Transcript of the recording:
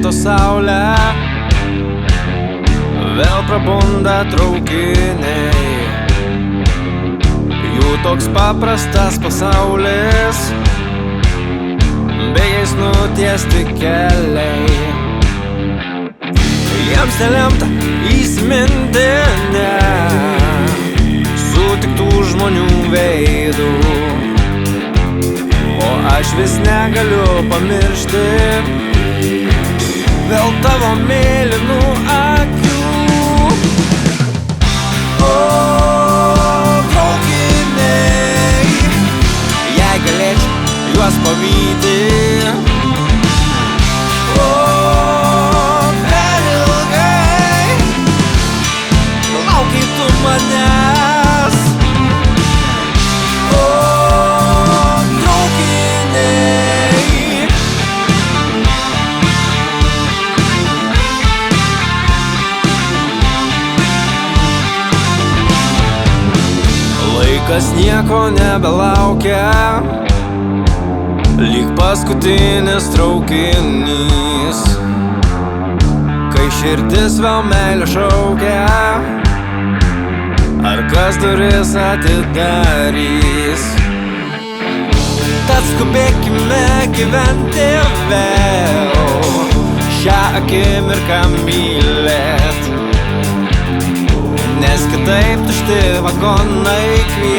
ryto saulę, vėl prabunda traukiniai. Jų toks paprastas pasaulis, bei jais nutiesti keliai. Jiems nelemta įsiminti sutiktų žmonių veidų, o aš vis negaliu pamiršti vėl tavo mėlynų akių. O traukiniai, jei galėčiau juos pavyti, manęs. O traukiniai, laikas nieko nebelaukia, lyg paskutinis traukinys, kai širdis vėl meilę šaukia. Ar kas duris atidarys? Tad skubėkime gyventi vėl, šią akimirką mylėt, nes kitaip tušti vagonai kvies.